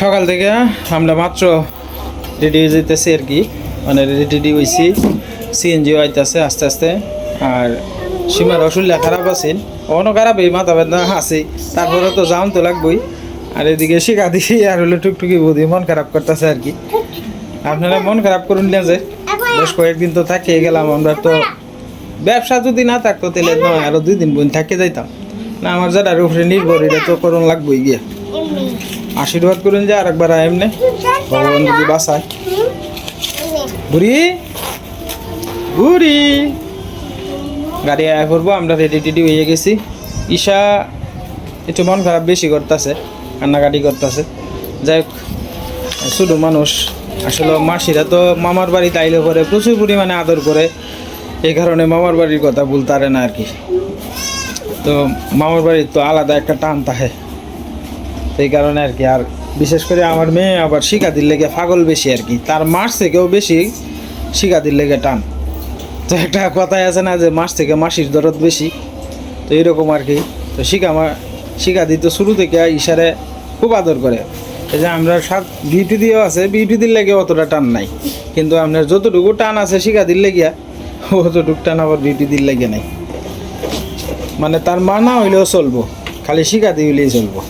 সকাল থেকে আমরা মাত্র রেডি হয়ে যেতেছি আর কি, মানে রেডি হয়েছি। সিএনজিও আইতেছে আস্তে আস্তে। আর সীমার অসুবিধা খারাপ আছে, অন্য খারাপ এই মাথা ব্যথা আছে, তারপরে তো যাওন তো লাগবেই। আর এদিকে শিখা দিছি আর হলো টুকটুকি বুধি মন খারাপ করতেছে আর কি। আপনারা মন খারাপ করুন না, যে বেশ কয়েকদিন তো থাকিয়ে গেলাম। আমরা তো ব্যবসা যদি না থাকতো তাহলে নয় আরো 2 দিন বোন থাকে যাইতাম না। আমার যার উপরে নির্ভর, এটা তো করুন লাগবেই গিয়ে। আশীর্বাদ করুন যে আরেকবার এমনি ভগবান যদি বাঁচায়। বুড়ি বুড়ি গাড়ি আয়া করবো, আমরা রেডি টেডি হয়ে গেছি। ঈশা একটু মন খারাপ বেশি করতেছে, কান্নাকাটি করতেছে। যাই হোক, শুধু মানুষ আসলে মাসিরা তো মামার বাড়িতে আইলে করে প্রচুর পরিমাণে আদর করে, এই কারণে মামার বাড়ির কথা বলতে পারে না আর কি। তো মামার বাড়ির তো আলাদা একটা টান থাকে, এই কারণে আর কি। আর বিশেষ করে আমার মেয়ে আবার শিকাদির লেগে পাগল বেশি আর কি, তার মাস থেকেও বেশি শিকাদির লেগে টান। তো একটা কথাই আছে না যে মাস থেকে মাসির দরদ বেশি, তো এরকম আর কি। তো শিকাদি তো শুরু থেকে ইশারে খুব আদর করে। এই যে আমরা বিউটি দিয়েও আছে, বিউটি দির লেগে অতটা টান নাই, কিন্তু আপনার যতটুকু টান আছে শিকাদির লেগিয়া অতটুকু টান আবার বিউটি দির লেগে নাই। মানে তার মা না হইলেও চলবো, খালি শিকাদি হইলেই চলবো।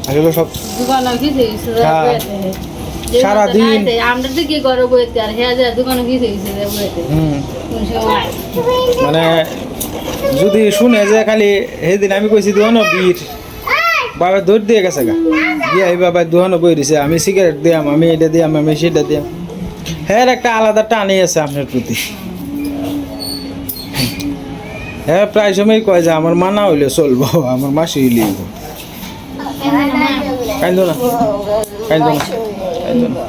আসলে সব সারাদিন মানে যদি শুনে যে খালি সেদিন আমি কইছি দোহানো বীর বাবা দৌড় দিয়ে গেছে গা গিয়ে এই বাবা দোহানো বই দিছে, আমি সিগারেট দিয়াম, আমি এটা দিয়াম, আমি সেটা দিয়াম। হ্যাঁ একটা আলাদা টানই আছে আপনার প্রতি। হ্যাঁ প্রায় সময় কয় যে আমার মানা হইলে চলবো, আমার মাসি হইলে কাইন্দো না, কাইন্দো না, কাইন্দো না।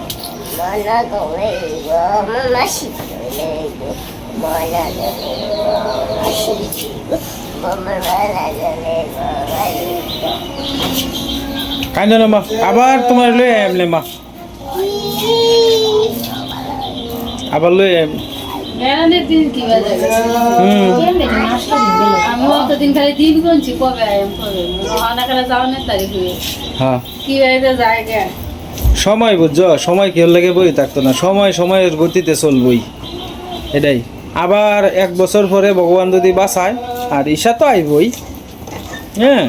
কাইন্দো না মা, আবার তোমার লই এমলে মা, আবার লই এম। সময় বুঝছো, সময় কেউ লাগে বই থাকতো না, সময় সময়ের গতিতে চলবই, এটাই। আবার 1 বছর পরে ভগবান যদি বাঁচায়, আর ঈশা তো আইবই। হ্যাঁ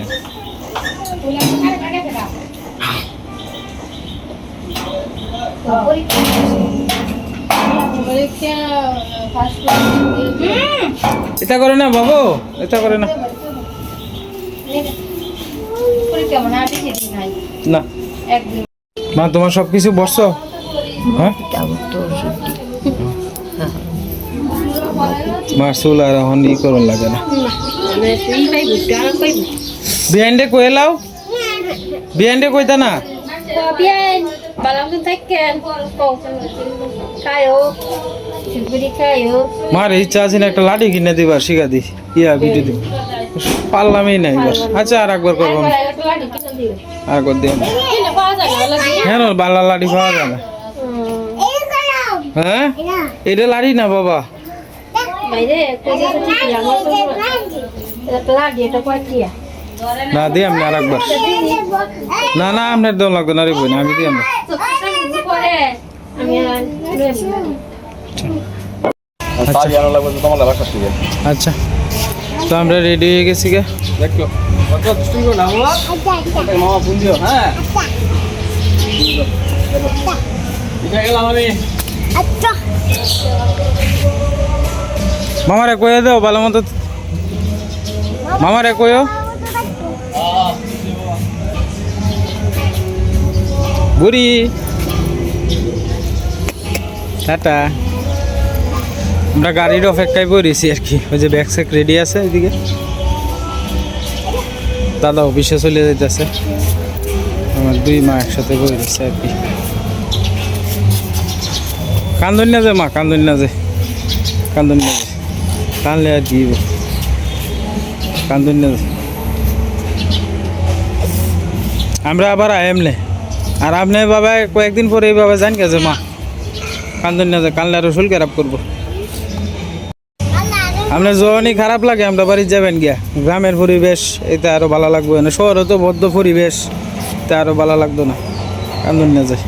এটা করে না বাবু, এটা করে না না মা, তোমার সবকিছু বসছো। হ্যাঁ মার চুল আর এখন ই করুন লাগে না। বিহাইন্ডে কয়ে লাও, বিহাইন্ডে কইতা না মার ইচ্ছা আছে না একটা লাঠি কিনে দিবার শিখা দি, ইয়া ভিডিও দিব, পারলামই না এবার। আচ্ছা আর একবার করবো, আর একবার দিয়ে হ্যাঁ বালা লাঠি পাওয়া যায় না। হ্যাঁ এটা লাঠি না বাবা, না দিই আমি আর একবার। না না আপনার দম লাগবে না রে বই না, আমি দিই আমরা। আচ্ছা তো আমরা রেডি হয়ে গেছি গে। মামারে কয়ে দাও ভালো মতো, মামারে কয়েও বুড়ি টাটা। আমরা গাড়ির অপেক্ষায় পড়েছি আর কি, ওই যে ব্যাগ স্যাগ রেডি আছে এদিকে। দাদা অফিসে চলে যাইতেছে, আমার 2 মা একসাথে পড়েছে আর কি। কান্দন না যে মা, কান্দন না যে, কান্দন না যে, কানলে আর দিব, কান্দন না যে। আমরা আবার এমনে আর আপনি বাবা কয়েকদিন পরে এইভাবে জান গেছে মা, কান্দন না যে, কানলে আরো শরীর খারাপ করবো। আপনার যখনই খারাপ লাগে আমরা বাড়ি যাবেন গিয়া, গ্রামের পরিবেশ এটা আরো ভালো লাগবে না, শহরে তো বদ্ধ পরিবেশ, তো বাড়িতে আরো ভালো লাগতো না কান্দন না যায়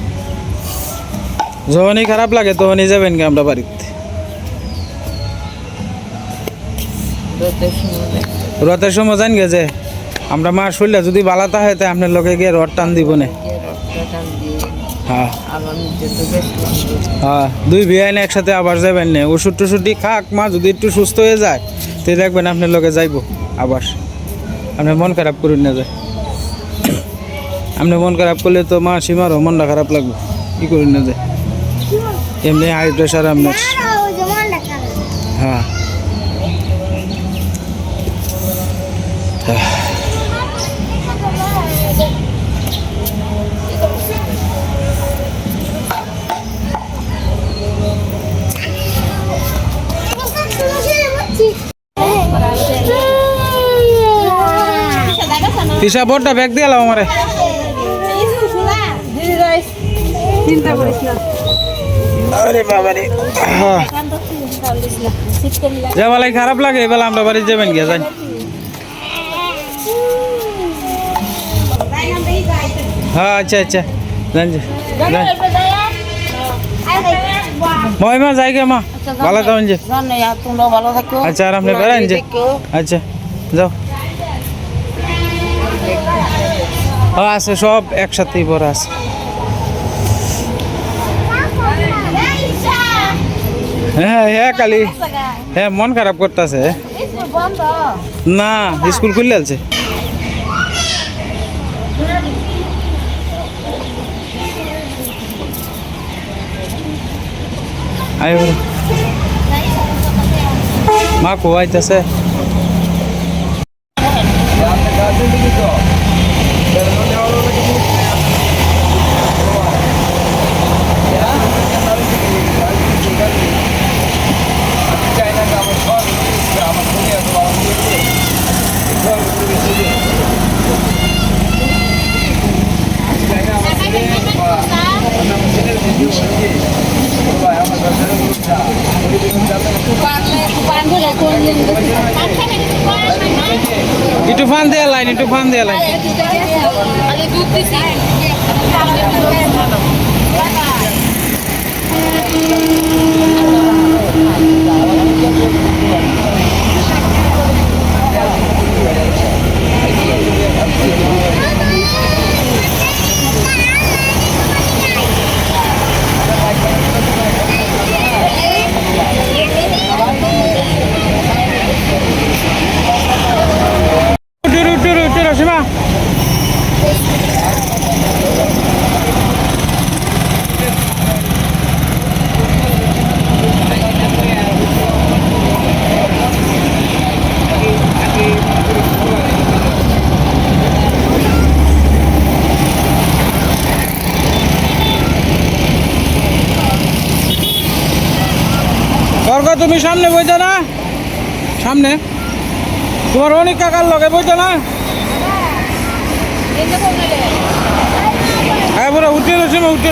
যখনই খারাপ লাগে তখনই যাবেন কি আমরা বাড়িতে রথের সময় জান গে যে আমরা মার শরীরে যদি বালা থাকে তাই আপনার লোকে গিয়ে রথ টান দিব না হ্যাঁ হ্যাঁ দুই বিয়াইন একসাথে আবার যাবেন না ওষুধ টষুধি খাক মা যদি একটু সুস্থ হয়ে যায় তো দেখবেন আপনার লোকে যাইব আবার আপনার মন খারাপ করুন না যায় আপনি মন খারাপ করলে তো মা সীমারও মনটা খারাপ লাগবে কি করুন না যায় এমনি হাই প্রেশার আপনার হ্যাঁ তিশা বড়টা ব্যাগ দিয়ে এলাম আমারে আরে বাবা রে যা বেলায় খারাপ লাগে এবেলা আমরা বাড়ি যাবেন গিয়ে যাই হ্যাঁ আচ্ছা আচ্ছা জান মহিমা যাই গে মা ভালো থাকুন যে আচ্ছা আর আপনি বেড়ান যে আচ্ছা যাও হ্যাঁ আছে সব একসাথেই ভরা আছে হ্যাঁ হ্যাঁ কালি হ্যাঁ মন খারাপ করতেছে না স্কুল খুলে আছে মা কোয়াইতেছে একটু ফান দেয়া লাইন একটু ফান দেয়া লাইন সীমা তুমি সামনে বইতে না সামনে তোমার অনেক কাকার লগে বইতে না হ্যাঁ বড় উঠে রয়েছে উঠে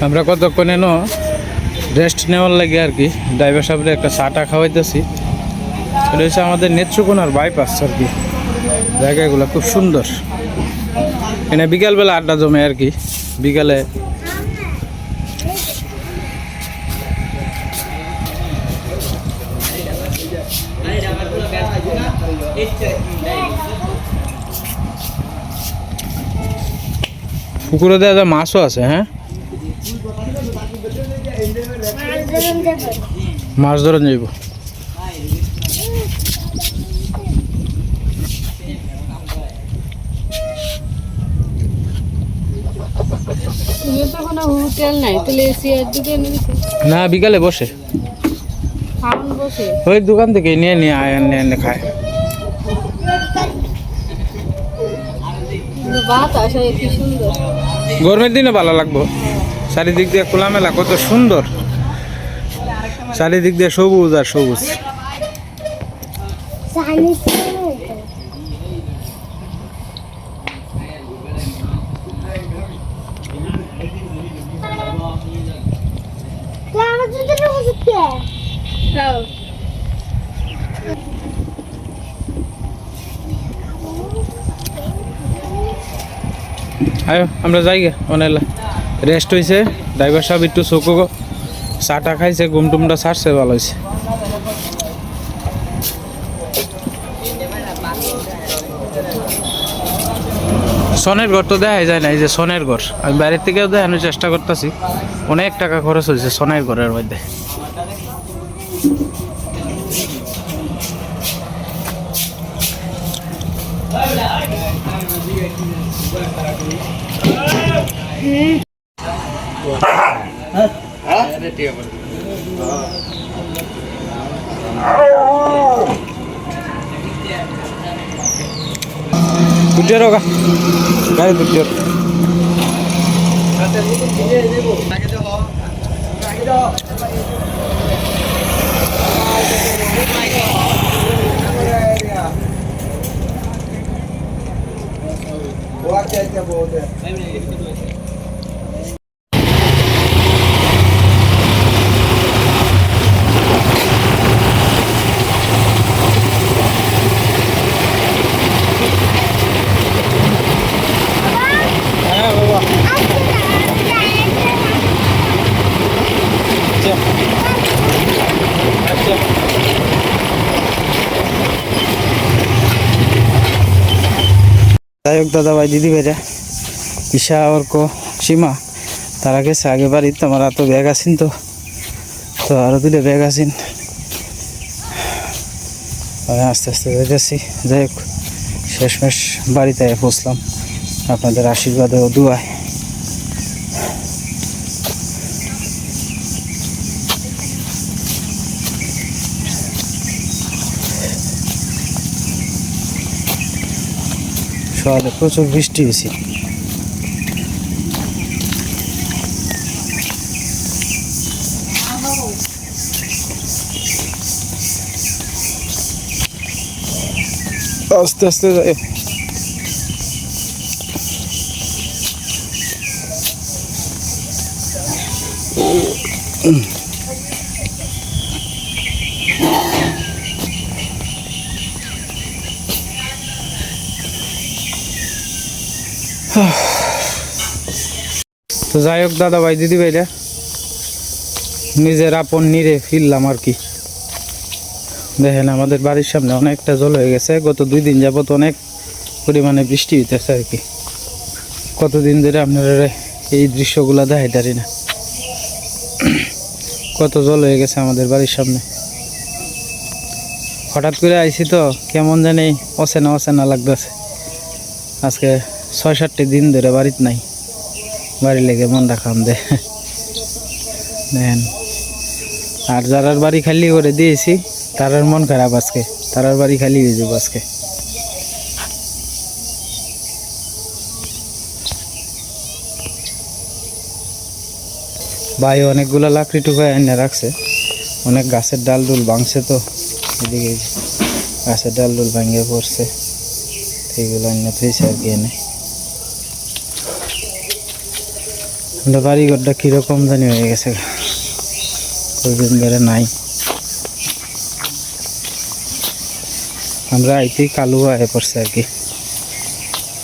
আমরা কতক্ষণ এনো রেস্ট নেওয়ার লাগে আর কি ড্রাইভার সাহেবের একটা চাটা খাওয়াইতেছি। এটা হচ্ছে আমাদের নেত্রকোনার বাইপাস আর কি। জায়গাগুলো খুব সুন্দর। এখানে বিকালবেলা আড্ডা জমে আর কি। বিকালে পুকুরে দেওয়া মাছও আছে। হ্যাঁ, মাছ ধরেন যাইব। না, বিকালে বসে ওই দোকান থেকে নিয়ে নিয়ে আয় এনে খায়। গরমের দিনে ভালো লাগবো। চারিদিক দিয়ে খোলামেলা, কত সুন্দর। চারিদিক দিয়ে সবুজ আর সবুজ। আয়ো আমরা যাই গে অনেক রেস্ট হয়েছে। ড্রাইভার সাহেব একটু চোখো চাটা খাইছে, ঘুম টুমটা ছাড়ছে, ভালো হয়েছে। সনের ঘর তো দেখাই যায় না, এই যে সনের ঘর। আমি বাইরের থেকেও দেখানোর চেষ্টা করতেছি। অনেক টাকা খরচ হয়েছে সনের ঘরের মধ্যে। দুটিয়ার হোক গাড়ি দুটিয়ার। যাই হোক দাদা ভাই দিদি ভাইরা ঈশা অর্ক সীমা তারা গেছে আগে বাড়ি। তোমার এত ব্যাগ আছেন তো আরো দুটো ব্যাগ আছেন। আস্তে আস্তে যাইতেছি। যাই হোক শেষমেশ বাড়িতে পৌঁছলাম আপনাদের আশীর্বাদে ও দুয়ায়। সকালে প্রচুর বৃষ্টি হয়েছে। আস্তে আস্তে যাই। তো যাই হোক দাদা ভাই দিদি ভাইরা নিজের আপন নিরে ফিরলাম আর কি। দেখেন আমাদের বাড়ির সামনে অনেকটা জল হয়ে গেছে। গত 2 দিন যাবত অনেক পরিমাণে বৃষ্টি হইতেছে আর কি। কতদিন ধরে আপনারা এই দৃশ্যগুলো দেখাইতারি না। কত জল হয়ে গেছে আমাদের বাড়ির সামনে। হঠাৎ করে আইছি তো কেমন জানি অচেনা অচেনা লাগতেছে। আজকে 6-7 দিন ধরে বাড়িতে নাই। বাড়ি লেগে মন রাখাম দে দেখেন। আর যারার বাড়ি খালি করে দিয়েছি তারার মন খারাপ আজকে। তারার বাড়ি খালি হয়ে যাবো আজকে। ভাই অনেকগুলো লাকড়ি টুকায় এনে রাখছে। অনেক গাছের ডাল ডুল ভাঙছে তো এদিকে গাছের ডাল ডুল ভাঙিয়ে পড়ছে। এইগুলো এনে থইছে আর কি এনে। আমরা বাড়িঘরটা কীরকম জানি হয়ে গেছে, কয়েকদিন ধরে নাই। আমরা আইতেই কালো হয়ে পড়ছে আর কি।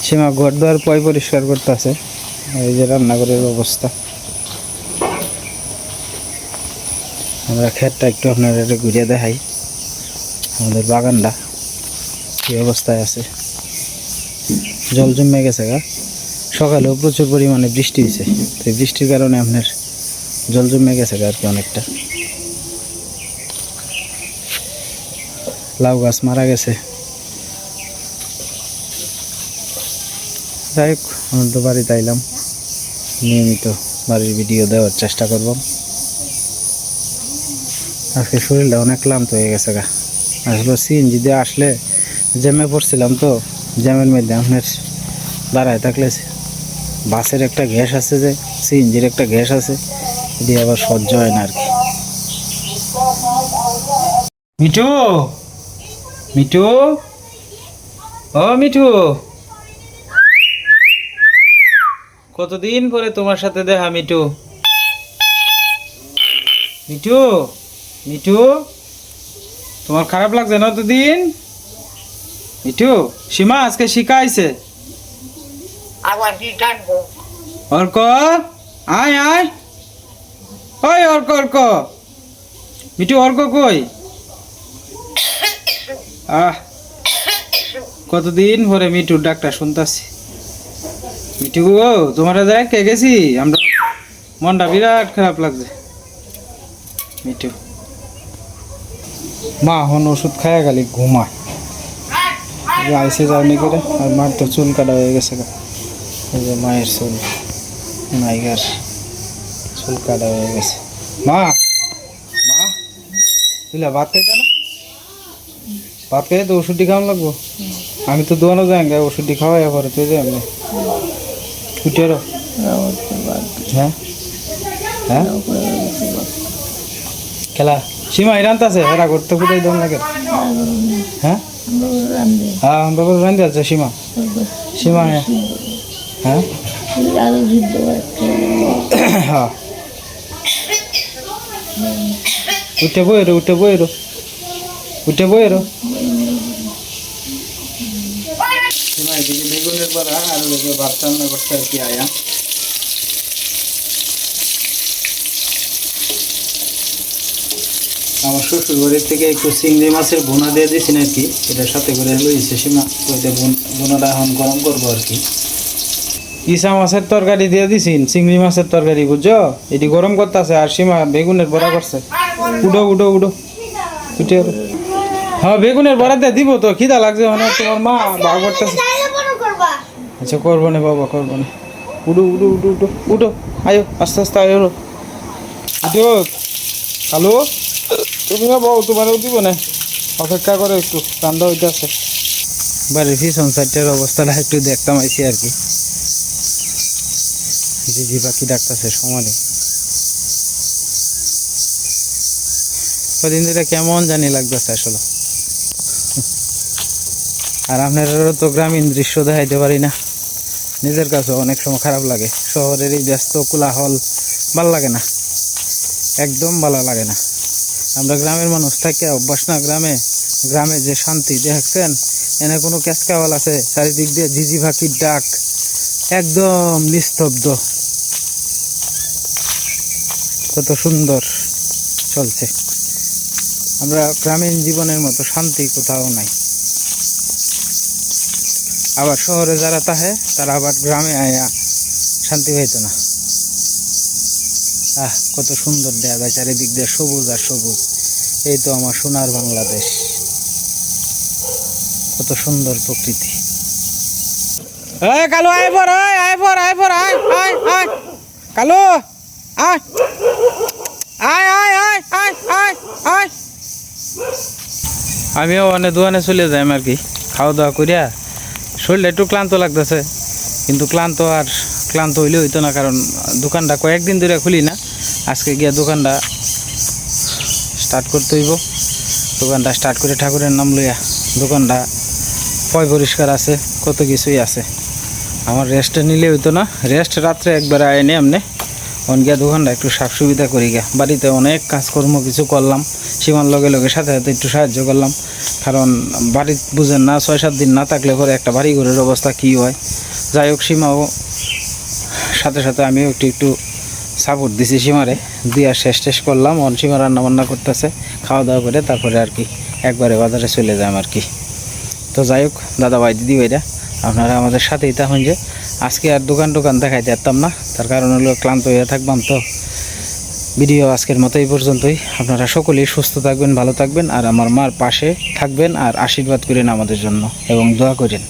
সীমা ঘর দুয়ার পয় পরিষ্কার করতে আছে। এই যে রান্নাঘরের অবস্থা। আমরা ক্ষেতটা একটু আপনারা ঘুরিয়ে দেখাই, আমাদের বাগানটা কী অবস্থায় আছে। জল জমে গেছে গা, সকালেও প্রচুর পরিমাণে বৃষ্টি হয়েছে, তো এই বৃষ্টির কারণে আপনার জল জমে গেছে আর কি অনেকটা। লাউ গাছ মারা গেছে। যাই হোক, আমি তো বাড়িতে আইলাম, নিয়মিত বাড়ির ভিডিও দেওয়ার চেষ্টা করব। আজকে শরীরটা অনেক ক্লান্ত হয়ে গেছে গা। আসলে সিএনজি দিয়ে আসলে জ্যামে পড়ছিলাম, তো জ্যামের মধ্যে আপনার দাঁড়ায় থাকলে বাসের একটা গ্যাস আছে, যে সিএনজির একটা গ্যাস আছে, দিয়ে আবার সহ্য হয় না আর কি। মিঠু, মিঠু, ও মিঠু, কতদিন পরে তোমার সাথে দেখা মিঠু। মিঠু, মিঠু, তোমার খারাপ লাগছে না অতদিন? মিঠু, সীমা আজকে শিখাইছে। অর্ক, আয় আয়, ওই অর্ক, অর্ক, মিঠু, অর্ক কই? কতদিন পরে মিঠুর ডাকটা শুনতাছি। মিঠু গো, তোমারা যায় কে গেছি আমরা, মনটা বিরাট খারাপ লাগছে। মিঠু মা এখন ওষুধ খায় গালি ঘুমায়, আইসে যাওনি করে। আর মার তো চুল কাটা হয়ে গেছে, এই যে মায়ের চুল, নাইগার চুল কাটা হয়ে গেছে। মা, মা তুইলা ভাত খাইতে না? ভাত খাই তো ওষুধটি খাওয়ান লাগবো। আমি তো দোয়ানো যাই গা, ওষুধটি খাওয়াই পরে তুই যাই আমি উঠে। হ্যাঁ হ্যাঁ, খেলা সীমা রান্তা আছে, এরা করতে কোথায় দম লাগে। হ্যাঁ হ্যাঁ, বাবা রান্ধতে আছে সীমা, সীমা হ্যাঁ হ্যাঁ হ্যাঁ, উঠে বইরো, উঠে বইরো, উঠে বইরো। সীমা এদিকে বেগুনের বড়া আর ওদিকে ভাত রান্না করতে আর কি আয়া। আমার শ্বশুর বাড়ির থেকে একটু চিংড়ি মাছের বোনা দিয়ে দিয়েছি আর কি, এটার সাথে করে লইছে সীমা। ওইটা বোনাটা এখন গরম করবো আর কি। ইসা মাছের তরকারি দিয়ে দিছিন, চিংড়ি মাছের তরকারি বুঝছো, এটি গরম করতে আছে। আর সীমা বেগুনের বড়া করছে। উঠো উঠো উঠো, উঠে। হ্যাঁ বেগুনের বড়া দিয়ে দিব তো, খিদা লাগছে মানে। তোমার মা ভাগ করতেছে। আচ্ছা করবো না বাবা, করবো না। উঠো উঠো উঠো উঠো উঠো, আয়ো আস্তে আস্তে আয়ো। উঠো হ্যালো, তুমি বাবু তোমারও দিব না, অপেক্ষা করো একটু, রান্না হইতে আছে। বাড়ির পিছন সাইডটার অবস্থাটা একটু দেখতাম আইসি আর কি। ঝিঝি পাখি ডাকতেছে সমানে। কদিন ধরে কেমন জানি লাগতেছে আসলে। আর আপনারও তো গ্রামীণ দৃশ্য দেখাইতে পারি না, নিজের কাছে অনেক সময় খারাপ লাগে। শহরের এই ব্যস্ত কোলাহল ভাল লাগে না, একদম ভালো লাগে না। আমরা গ্রামের মানুষ থাকে অভ্যাস না গ্রামে। গ্রামে যে শান্তি দেখছেন, এনে কোনো ক্যাচকাওয়াল আছে, চারিদিক দিয়ে ঝিঝি পাখির ডাক, একদম নিস্তব্ধ, কত সুন্দর চলছে। আমরা গ্রামীণ জীবনের মতো শান্তি কোথাও নাই। আবার শহরে যারা থাকে তারা আবার গ্রামে আয়া শান্তি পাইত না। কত সুন্দর দেয়া যায়, চারিদিক দিয়ে সবুজ আর সবুজ। এই তো আমার সোনার বাংলাদেশ, কত সুন্দর প্রকৃতি। কালু আয় পর, আয় পর, আয় পর, আয় আয় আয় কালু, আয় আয় আয় আয় আয় আয় আয়। আমিও অনেক দোকানে চলে যাই আর কি, খাওয়া দাওয়া করিয়া। শরীরটা একটু ক্লান্ত লাগতেছে, কিন্তু ক্লান্ত হইলে হইতো না, কারণ দোকানটা কয়েকদিন ধরে খুলি না। আজকে গিয়া দোকানটা স্টার্ট করতে হইব। দোকানটা স্টার্ট করে ঠাকুরের নাম লইয়া, দোকানটা পয় পরিষ্কার আছে, কত কিছুই আছে। আমার রেস্ট নিলে হইতো না, রেস্ট রাত্রে একবার আয়নি এমনি গিয়া দোকানটা একটু সাফ সুবিধা করি গিয়া। বাড়িতে অনেক কাজকর্ম কিছু করলাম, সীমার লগে লগে সাথে সাথে একটু সাহায্য করলাম, কারণ বাড়ি বুঝেন না 6-7 দিন না থাকলে পরে একটা বাড়ি ঘরের অবস্থা কী হয়। যাই হোক, সীমাও সাথে সাথে আমিও একটু একটু সাপোর্ট দিছি সীমারে, দিয়া শেষ করলাম। সীমা রান্না বান্না করতেছে, খাওয়া দাওয়া করে তারপরে আর কি একবারে বাজারে চলে যাম আর কি। তো যাই হোক দাদা ভাই দিদি ভাইরা, আপনারা আমাদের সাথেই থাকুন। যে আজকে আর দোকান দেখাইতে পারতাম না, তার কারণ হলো ক্লান্ত হয়ে থাকবাম। তো ভিডিও আজকের মতো এই পর্যন্তই। আপনারা সকলেই সুস্থ থাকবেন, ভালো থাকবেন, আর আমার মার পাশে থাকবেন, আর আশীর্বাদ করেন আমাদের জন্য এবং দোয়া করেন।